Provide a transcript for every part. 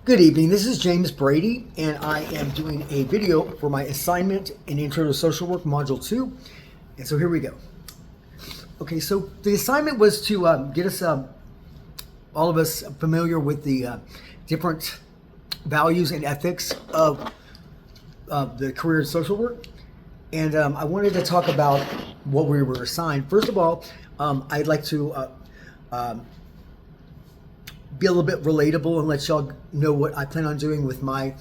Good evening. This is James Brady, and I am doing a video for my assignment in Intro to Social Work Module 2. And so here we go. Okay, so the assignment was to get us, all of us, familiar with the different values and ethics of the career in social work. And I wanted to talk about what we were assigned. First of all, I'd like to be a little bit relatable and let y'all know what I plan on doing with my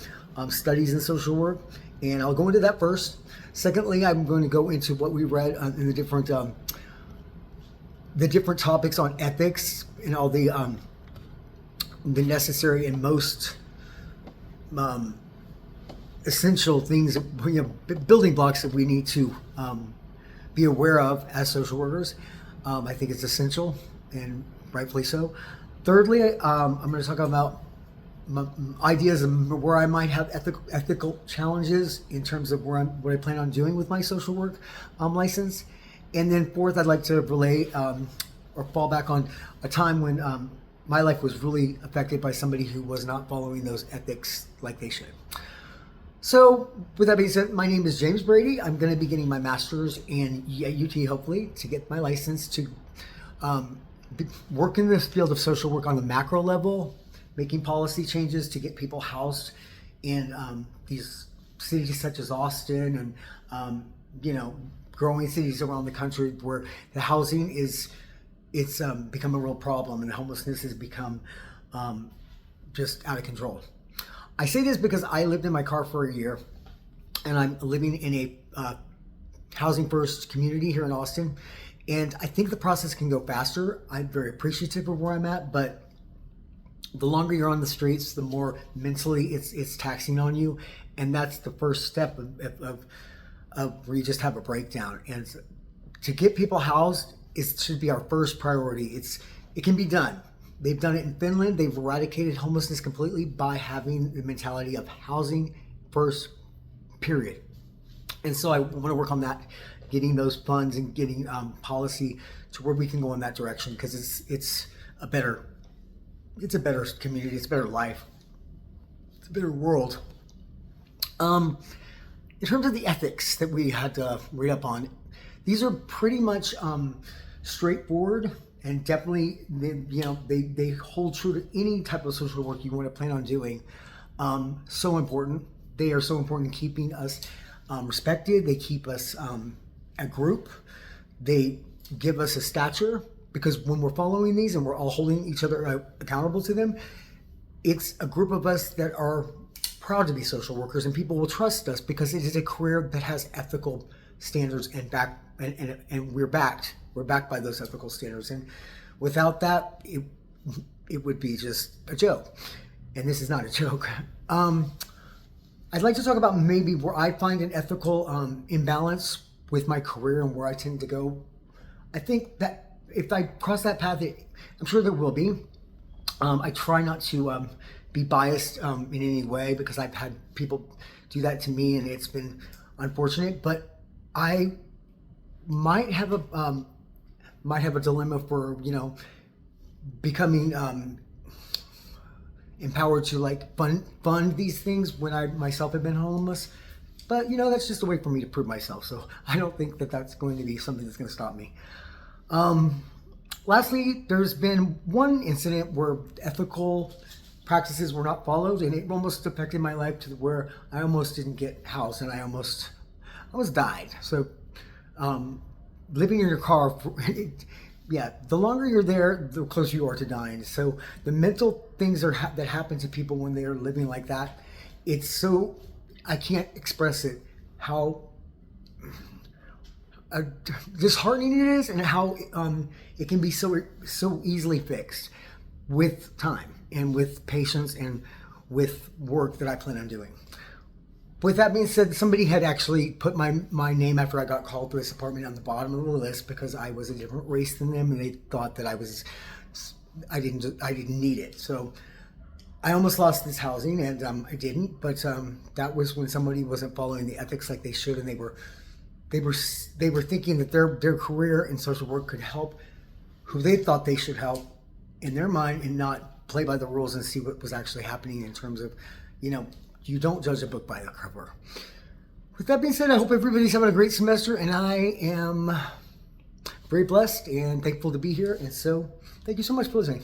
studies in social work. And I'll go into that first. Secondly, I'm going to go into what we read in the different topics on ethics and all the necessary and most essential things, building blocks that we need to be aware of as social workers. I think it's essential, and rightfully so. Thirdly, I'm going to talk about ideas of where I might have ethical challenges in terms of what I plan on doing with my social work license. And then fourth, I'd like to relay or fall back on a time when my life was really affected by somebody who was not following those ethics like they should. So with that being said, my name is James Brady. I'm going to be getting my master's in UT, hopefully, to get my license to work in this field of social work on the macro level, making policy changes to get people housed in these cities such as Austin and growing cities around the country where the housing it's become a real problem and homelessness has become just out of control. I say this because I lived in my car for a year, and I'm living in a housing first community here in Austin. And I think the process can go faster. I'm very appreciative of where I'm at, but the longer you're on the streets, the more mentally it's taxing on you. And that's the first step of where you just have a breakdown. And to get people housed, it should be our first priority. It can be done. They've done it in Finland. They've eradicated homelessness completely by having the mentality of housing first, period. And so I want to work on that, getting those funds and getting policy to where we can go in that direction, because it's a better community, it's a better life, it's a better world. In terms of the ethics that we had to read up on, these are pretty much straightforward, and definitely they hold true to any type of social work you want to plan on doing. So important. They are so important in keeping us respected. They keep us a group. They give us a stature, because when we're following these and we're all holding each other accountable to them, it's a group of us that are proud to be social workers, and people will trust us because it is a career that has ethical standards and we're backed by those ethical standards. And without that, it would be just a joke. And this is not a joke. I'd like to talk about maybe where I find an ethical imbalance with my career and where I tend to go. I think that if I cross that path, I'm sure there will be. I try not to be biased in any way, because I've had people do that to me and it's been unfortunate. But I might have a dilemma for becoming empowered to fund these things when I myself have been homeless. But that's just a way for me to prove myself, so I don't think that that's going to be something that's going to stop me. Lastly, there's been one incident where ethical practices were not followed, and it almost affected my life to where I almost didn't get housed, and I almost died. So living in your car the longer you're there, the closer you are to dying. So the mental things that happen to people when they are living like that, it's so, I can't express it, how disheartening it is, and how it can be so easily fixed with time and with patience and with work that I plan on doing. With that being said, somebody had actually put my name after I got called to this apartment on the bottom of the list because I was a different race than them, and they thought that I didn't need it. So I almost lost this housing, and I didn't. But that was when somebody wasn't following the ethics like they should, and they were thinking that their career in social work could help who they thought they should help in their mind, and not play by the rules and see what was actually happening in terms of, you don't judge a book by the cover. With that being said, I hope everybody's having a great semester, and I am very blessed and thankful to be here. And so, thank you so much for listening.